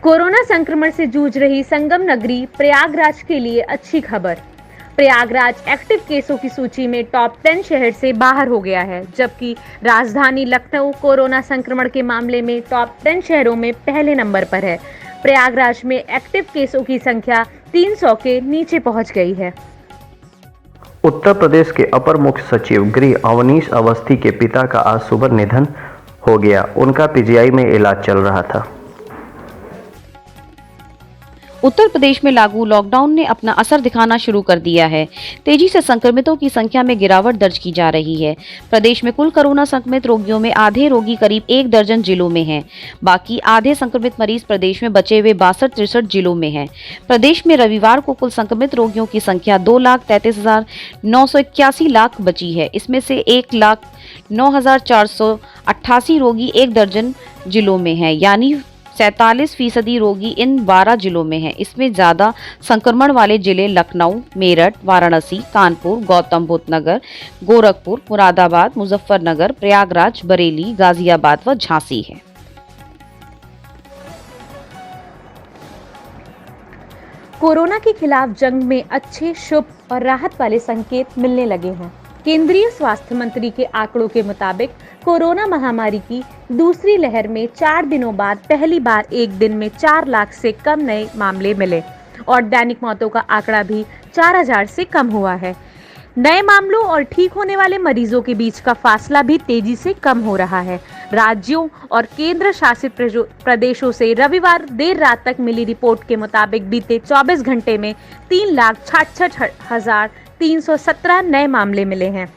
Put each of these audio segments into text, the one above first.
Corona संक्रमण से जूझ रही संगम नगरी प्रयागराज के लिए अच्छी खबर। प्रयागराज एक्टिव केसों की सूची में टॉप 10 शहर से बाहर हो गया है, जबकि राजधानी लखनऊ कोरोना संक्रमण के मामले में टॉप 10 शहरों में पहले नंबर पर है। प्रयागराज में एक्टिव केसों की संख्या 300 के नीचे पहुंच गई है। उत्तर प्रदेश के अपर मुख्य सचिव गृह अवनीश अवस्थी के पिता का आज सुबह निधन हो गया। उनका पीजीआई में इलाज चल रहा था। उत्तर प्रदेश में लागू लॉकडाउन ने अपना असर दिखाना शुरू कर दिया है। तेजी से संक्रमितों की संख्या में गिरावट दर्ज की जा रही है। प्रदेश में कुल कोरोना संक्रमित रोगियों में आधे रोगी करीब 1 दर्जन जिलों में हैं। बाकी आधे संक्रमित मरीज प्रदेश में बचे हुए 62-63 जिलों में हैं। प्रदेश में रविवार को कुल संक्रमित रोगियों की संख्या 2,33,981 लाख बची है। इसमें से 1,09,488 रोगी 1 दर्जन जिलों में हैं, यानी 47% रोगी इन 12 जिलों में हैं। इसमें ज्यादा संक्रमण वाले जिले लखनऊ, मेरठ, वाराणसी, कानपुर, गौतम बुद्ध नगर, गोरखपुर, मुरादाबाद, मुजफ्फरनगर, प्रयागराज, बरेली, गाजियाबाद व झांसी है। कोरोना के खिलाफ जंग में अच्छे, शुभ और राहत वाले संकेत मिलने लगे हैं। केंद्रीय स्वास्थ्य मंत्री के आंकड़ों के मुताबिक कोरोना महामारी की दूसरी लहर में 4 दिनों बाद पहली बार एक दिन में 4 लाख से कम नए मामले मिले और दैनिक मौतों का आंकड़ा भी 4000 से कम हुआ है। नए मामलों और ठीक होने वाले मरीजों के बीच का फासला भी तेजी से कम हो रहा है। राज्यों और केंद्र शासित प्रदेशों से रविवार देर रात तक मिली रिपोर्ट के मुताबिक बीते 24 घंटे में 3,66,317 नए मामले मिले हैं।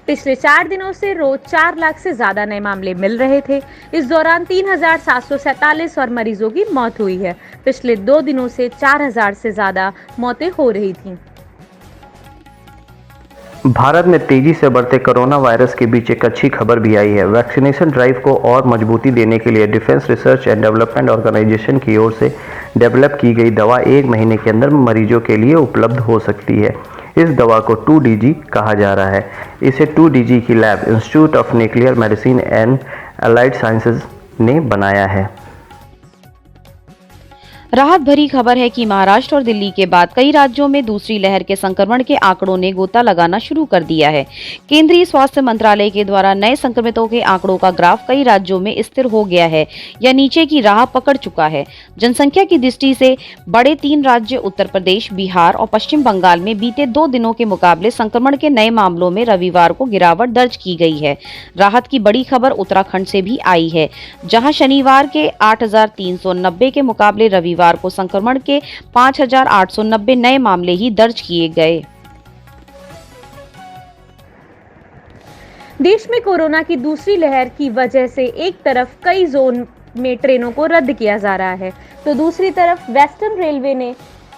पिछले 4 दिनों से रोज 4 लाख से ज्यादा नए मामले मिल रहे थे। इस दौरान 3,747 और मरीजों की मौत हुई है। पिछले 2 दिनों से 4,000 से ज्यादा मौतें हो रही थीं। भारत में तेजी से बढ़ते कोरोना वायरस के बीच एक अच्छी खबर भी आई है। वैक्सीनेशन ड्राइव को और मजबूती देने के लिए defence research and development organisation की ओर से डेवलप की गई दवा 1 महीने के अंदर मरीजों के लिए उपलब्ध हो सकती है। इस दवा को 2DG कहा जा रहा है। इसे 2DG की lab institute of nuclear medicine and allied sciences ने बनाया है। राहत भरी खबर है कि महाराष्ट्र और दिल्ली के बाद कई राज्यों में दूसरी लहर के संक्रमण के आंकड़ों ने गोता लगाना शुरू कर दिया है। केंद्रीय स्वास्थ्य मंत्रालय के द्वारा नए संक्रमितों के आंकड़ों का ग्राफ कई राज्यों में स्थिर हो गया है या नीचे की राह पकड़ चुका है। जनसंख्या की दृष्टि से बड़े 3 राज्य उत्तर प्रदेश, बिहार और पश्चिम बंगाल में बीते 2 दिनों के मुकाबले संक्रमण के नए मामलों में रविवार को गिरावट दर्ज की गई है। राहत की बड़ी खबर उत्तराखंड से भी आई है, जहां शनिवार के 8,390 के मुकाबले रविवार को संक्रमण के 5,890 नए मामले ही दर्ज किए गए। देश में कोरोना की दूसरी लहर की वजह से एक तरफ कई जोन में ट्रेनों को रद्द किया जा रहा है, तो दूसरी तरफ वेस्टर्न रेलवे ने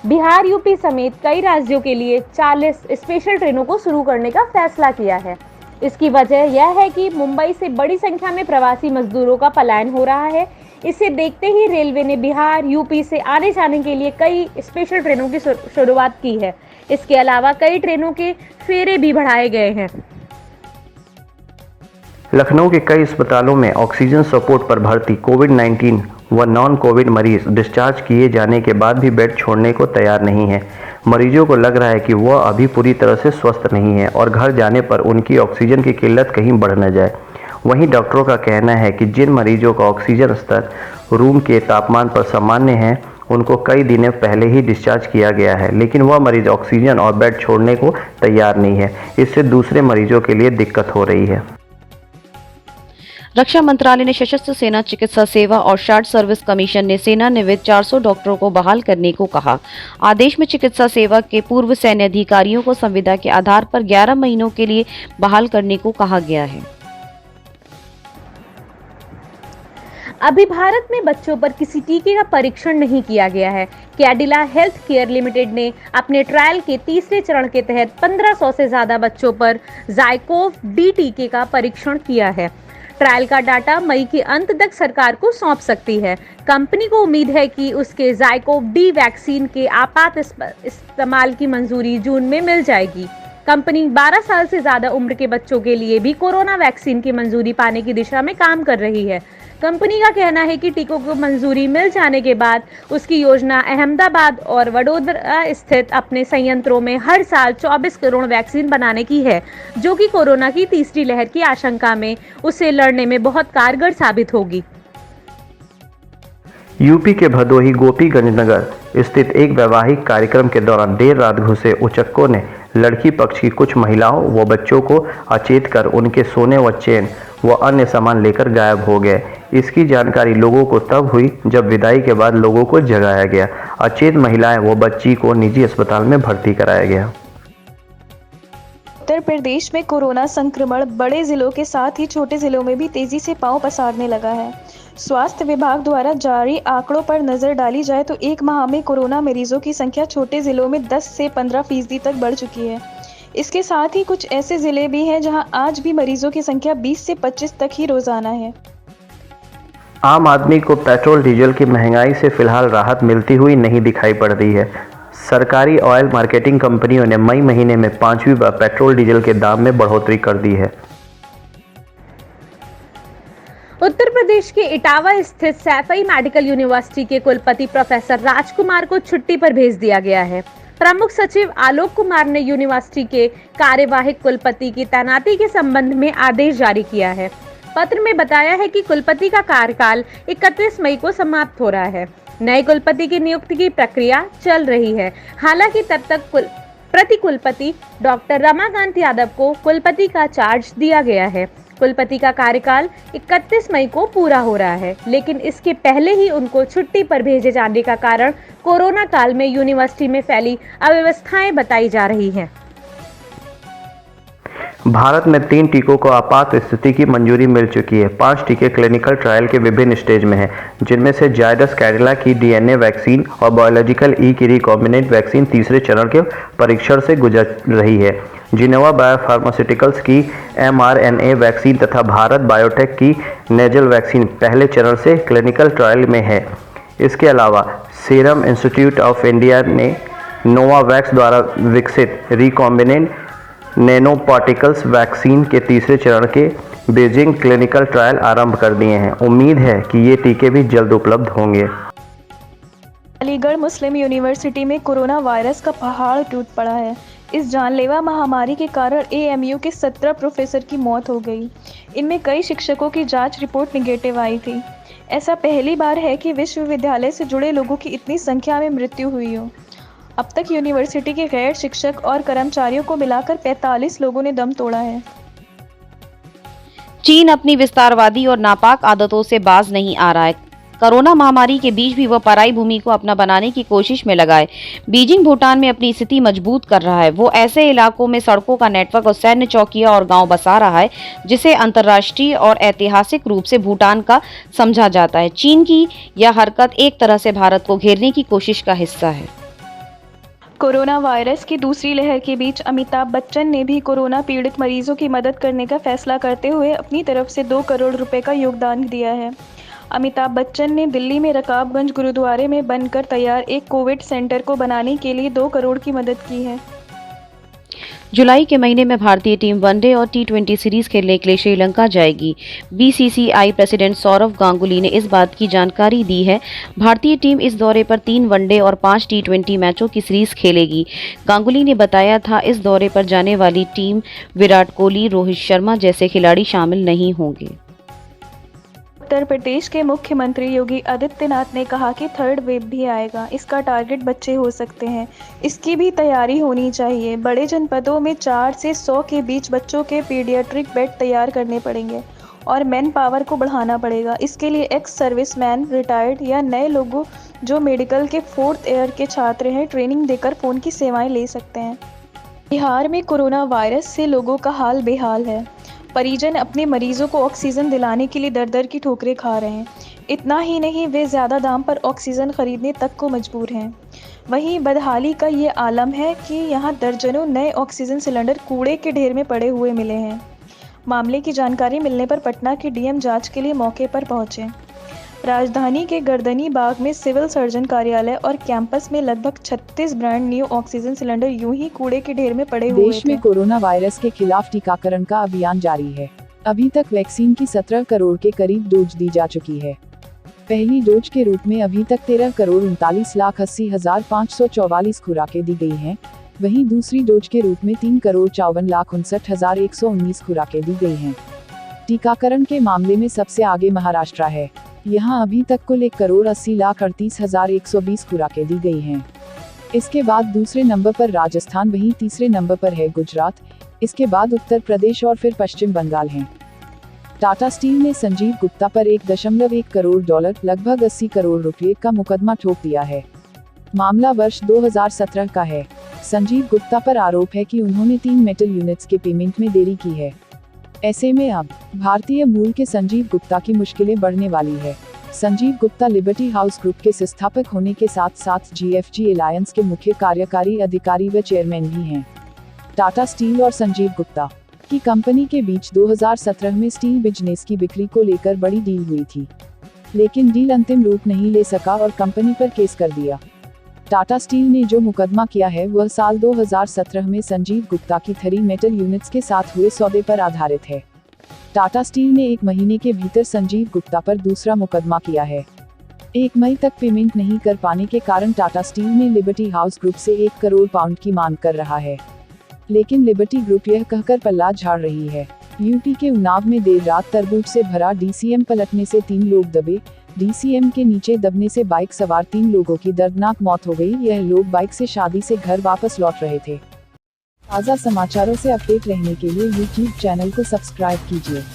बिहार, यूपी समेत कई राज्यों के लिए 40 स्पेशल ट्रेनों को शुरू करने का फैसला किया है। इसकी वजह यह है कि मुंबई से बड़ी संख्या में प्रवासी मजदूरों का पलायन हो रहा है। इसे देखते ही रेलवे ने बिहार, यूपी से आने जाने के लिए कई स्पेशल ट्रेनों की शुरुआत की है। इसके अलावा कई ट्रेनों के फेरे भी बढ़ाए गए हैं। लखनऊ के कई अस्पतालों में ऑक्सीजन सपोर्ट पर भर्ती कोविड-19 व नॉन कोविड मरीज डिस्चार्ज किए जाने के बाद भी बेड छोड़ने को तैयार नहीं है। मरीजों को लग रहा है कि वह अभी पूरी तरह से स्वस्थ नहीं है और घर जाने पर उनकी ऑक्सीजन की किल्लत कहीं बढ़ न जाए। वहीं डॉक्टरों का कहना है कि जिन मरीजों का ऑक्सीजन स्तर रूम के तापमान पर सामान्य है, उनको कई दिनों पहले ही डिस्चार्ज किया गया है, लेकिन वह मरीज ऑक्सीजन और बेड छोड़ने को तैयार नहीं है। इससे दूसरे मरीजों के लिए दिक्कत हो रही है। रक्षा मंत्रालय ने सशस्त्र सेना चिकित्सा सेवा और शार्ट सर्विस कमीशन ने सेना निवृत्त 400 डॉक्टरों को बहाल करने को कहा। आदेश में चिकित्सा सेवा के पूर्व सैन्य अधिकारियों को संविदा के आधार पर 11 महीनों के लिए बहाल करने को कहा गया है। अभी भारत में बच्चों पर किसी टीके का परीक्षण नहीं किया गया है। कैडिला हेल्थ केयर लिमिटेड ने अपने ट्रायल के तीसरे चरण के तहत 1500 से ज्यादा बच्चों पर ज़ाइकोव डी टीके का परीक्षण किया है। ट्रायल का डाटा मई के अंत तक सरकार को सौंप सकती है। कंपनी को उम्मीद है कि उसके ज़ाइकोव डी वैक्सीन के आपात इस्तेमाल की मंजूरी जून में मिल जाएगी। कंपनी 12 साल से ज्यादा उम्र के बच्चों के लिए भी कोरोना वैक्सीन की मंजूरी पाने की दिशा में काम कर रही है। कंपनी का कहना है कि टीकों को मंजूरी मिल जाने के बाद उसकी योजना अहमदाबाद और वडोदरा स्थित अपने संयंत्रों में हर साल 24 करोड़ वैक्सीन बनाने की है, जो कि कोरोना की तीसरी लहर की आशंका में उससे लड़ने में बहुत कारगर साबित होगी। यूपी के भदोही गोपीगंज नगर स्थित एक वैवाहिक कार्यक्रम के दौरान देर रात घुसे उचक्कों ने लड़की पक्ष की कुछ महिलाओं व बच्चों को अचेत कर उनके सोने व चेन व अन्य सामान लेकर गायब हो गए। इसकी जानकारी लोगों को तब हुई जब विदाई के बाद लोगों को जगाया गया। अचेत महिलाएं व बच्ची को निजी अस्पताल में भर्ती कराया गया। उत्तर प्रदेश में कोरोना संक्रमण बड़े जिलों के साथ ही छोटे जिलों में भी तेजी से पांव पसारने लगा है। स्वास्थ्य विभाग द्वारा जारी आंकड़ों पर नजर डाली जाए तो एक माह में कोरोना मरीजों की संख्या छोटे जिलों में 10 से 15% तक बढ़ चुकी है। इसके साथ ही कुछ ऐसे जिले भी हैं जहां आज भी मरीजों की संख्या 20 से 25 तक ही रोजाना है। आम आदमी को पेट्रोल डीजल की महंगाई से फिलहाल राहत मिलती हुई नहीं दिखाई पड़ रही है। सरकारी ऑयल मार्केटिंग कंपनियों ने मई महीने में 5वीं बार पेट्रोल डीजल के दाम में बढ़ोतरी कर दी है। उत्तर प्रदेश के इटावा स्थित सैफई मेडिकल यूनिवर्सिटी के कुलपति प्रोफेसर राजकुमार को छुट्टी पर भेज दिया गया है। प्रमुख सचिव आलोक कुमार ने यूनिवर्सिटी के कार्यवाहक कुलपति की तैनाती के संबंध में आदेश जारी किया है। पत्र में बताया है कि कुलपति का कार्यकाल 31 मई को समाप्त हो रहा है। नए कुलपति की नियुक्ति की प्रक्रिया चल रही है। हालांकि तब तक प्रति कुलपति डॉक्टर रमाकांत यादव को कुलपति का चार्ज दिया गया है। कुलपति का कार्यकाल 31 मई को पूरा हो रहा है, लेकिन इसके पहले ही उनको छुट्टी पर भेजे जाने का कारण कोरोना काल में यूनिवर्सिटी में फैली अव्यवस्थाएं बताई जा रही हैं। भारत में 3 टीकों को आपात स्थिति की मंजूरी मिल चुकी है। 5 टीके क्लिनिकल ट्रायल के विभिन्न स्टेज में हैं, जिनमें से जायडस कैडिला की डीएनए वैक्सीन और बायोलॉजिकल ई की रिकॉम्बिनेंट वैक्सीन तीसरे चरण के परीक्षण से गुजर रही है। जिनोवा बायोफार्मास्यूटिकल्स की mRNA वैक्सीन तथा भारत बायोटेक की नेजल वैक्सीन पहले चरण से क्लिनिकल ट्रायल में है। इसके अलावा सीरम इंस्टीट्यूट ऑफ इंडिया ने नोवावैक्स द्वारा विकसित रिकॉम्बिनेंट नैनो पार्टिकल्स वैक्सीन के तीसरे चरण के बीजिंग क्लिनिकल ट्रायल आरंभ कर दिए हैं। उम्मीद है कि ये टीके भी जल्द उपलब्ध होंगे। अलीगढ़ मुस्लिम यूनिवर्सिटी में कोरोना वायरस का पहाड़ टूट पड़ा है। इस जानलेवा महामारी के कारण AMU के 17 प्रोफेसर की मौत हो गई। इनमें कई शिक्षकों की जांच रिपोर्ट निगेटिव आई थी। ऐसा पहली बार है कि विश्वविद्यालय से जुड़े लोगों की इतनी संख्या में मृत्यु हुई हो। अब तक यूनिवर्सिटी के गैर शिक्षक और कर्मचारियों को मिलाकर 45 लोगों ने दम तोड़ा है। चीन अपनी विस्तारवादी और नापाक आदतों से बाज नहीं आ रहा है। कोरोना महामारी के बीच भी वह पराई भूमि को अपना बनाने की कोशिश में लगा है। बीजिंग भूटान में अपनी स्थिति मजबूत कर रहा है। वो ऐसे इलाकों में सड़कों का नेटवर्क और सैन्य चौकियां और गांव बसा रहा है जिसे अंतर्राष्ट्रीय और ऐतिहासिक रूप से भूटान का समझा जाता है। चीन की यह हरकत एक तरह से भारत को घेरने की कोशिश का हिस्सा है। कोरोना वायरस की दूसरी लहर के बीच अमिताभ बच्चन ने भी कोरोना पीड़ित मरीजों की मदद करने का फैसला करते हुए अपनी तरफ से 2 करोड़ रुपए का योगदान दिया है। अमिताभ बच्चन ने दिल्ली में रकाबगंज गुरुद्वारे में बनकर तैयार एक कोविड सेंटर को बनाने के लिए 2 करोड़ की मदद की है। जुलाई के महीने में भारतीय टीम वनडे और T20 सीरीज खेलने के लिए श्रीलंका जाएगी। BCCI प्रेसिडेंट सौरव गांगुली ने इस बात की जानकारी दी है। भारतीय टीम इस दौरे पर 3 वनडे और 5 T20 मैचों की सीरीज खेलेगी। गांगुली ने बताया था, इस दौरे पर जाने वाली टीम विराट कोहली, रोहित शर्मा जैसे खिलाड़ी शामिल नहीं होंगे। उत्तर प्रदेश के मुख्यमंत्री योगी आदित्यनाथ ने कहा कि 3rd वेव भी आएगा। इसका टारगेट बच्चे हो सकते हैं, इसकी भी तैयारी होनी चाहिए। बड़े जनपदों में 4 से 100 के बीच बच्चों के पीडियाट्रिक बेड तैयार करने पड़ेंगे और मैन पावर को बढ़ाना पड़ेगा। इसके लिए एक्स सर्विसमैन, रिटायर्ड या नए लोगों जो मेडिकल के 4th ईयर के छात्र हैं, ट्रेनिंग देकर फ़ोन की सेवाएं ले सकते हैं। बिहार में कोरोना वायरस से लोगों का हाल बेहाल है। परिजन अपने मरीजों को ऑक्सीजन दिलाने के लिए दर-दर की ठोकरें खा रहे हैं। इतना ही नहीं, वे ज़्यादा दाम पर ऑक्सीजन खरीदने तक को मजबूर हैं। वहीं बदहाली का ये आलम है कि यहाँ दर्जनों नए ऑक्सीजन सिलेंडर कूड़े के ढेर में पड़े हुए मिले हैं। मामले की जानकारी मिलने पर पटना के DM जांच के लिए मौके पर पहुंचे। राजधानी के गर्दनी बाग में सिविल सर्जन कार्यालय और कैंपस में लगभग 36 ब्रांड न्यू ऑक्सीजन सिलेंडर यूं ही कूड़े के ढेर में पड़े हुए थे। देश में कोरोना वायरस के खिलाफ टीकाकरण का अभियान जारी है। अभी तक वैक्सीन की 17 करोड़ के करीब डोज दी जा चुकी है। पहली डोज के रूप में अभी तक 13,39,80,544 खुराकें दी गई हैं। वहीं दूसरी डोज के रूप में 3,54,59,119 खुराकें दी गई हैं। टीकाकरण के मामले में सबसे आगे महाराष्ट्र है। यहां अभी तक कुल 1,80,38,120 खुराकें दी गई हैं। इसके बाद दूसरे नंबर पर राजस्थान, वहीं तीसरे नंबर पर है गुजरात, इसके बाद उत्तर प्रदेश और फिर पश्चिम बंगाल हैं। टाटा स्टील ने संजीव गुप्ता पर $1.1 करोड़ लगभग 80 करोड़ रुपए का मुकदमा ठोक दिया है। मामला वर्ष 2017 का है। संजीव गुप्ता पर आरोप है कि उन्होंने 3 मेटल यूनिट्स के पेमेंट में देरी की है। ऐसे में अब भारतीय मूल के संजीव गुप्ता की मुश्किलें बढ़ने वाली है। Sanjeev Gupta liberty house group के संस्थापक होने के साथ साथ GFG एलायंस के मुख्य कार्यकारी अधिकारी व चेयरमैन भी हैं। टाटा स्टील और संजीव गुप्ता की कंपनी के बीच 2017 में स्टील बिजनेस की बिक्री को लेकर बड़ी डील हुई थी, लेकिन डील अंतिम रूप नहीं ले सका और कंपनी पर केस कर दिया। टाटा स्टील ने जो मुकदमा किया है वह साल 2017 में संजीव गुप्ता की 3 मेटल यूनिट्स के साथ हुए सौदे पर आधारित है। टाटा स्टील ने 1 महीने के भीतर संजीव गुप्ता पर दूसरा मुकदमा किया है। 1 मई तक पेमेंट नहीं कर पाने के कारण टाटा स्टील ने लिबर्टी हाउस ग्रुप से 1 करोड़ पाउंड की मांग कर रहा है, लेकिन लिबर्टी ग्रुप यह कहकर पल्ला झाड़ रही है। यूपी के उन्नाव में देर रात तरबूज से भरा DCM पलटने से 3 लोग दबे। DCM के नीचे दबने से बाइक सवार 3 लोगों की दर्दनाक मौत हो गई। यह लोग बाइक से शादी से घर वापस लौट रहे थे। ताज़ा समाचारों से अपडेट रहने के लिए YouTube चैनल को सब्सक्राइब कीजिए।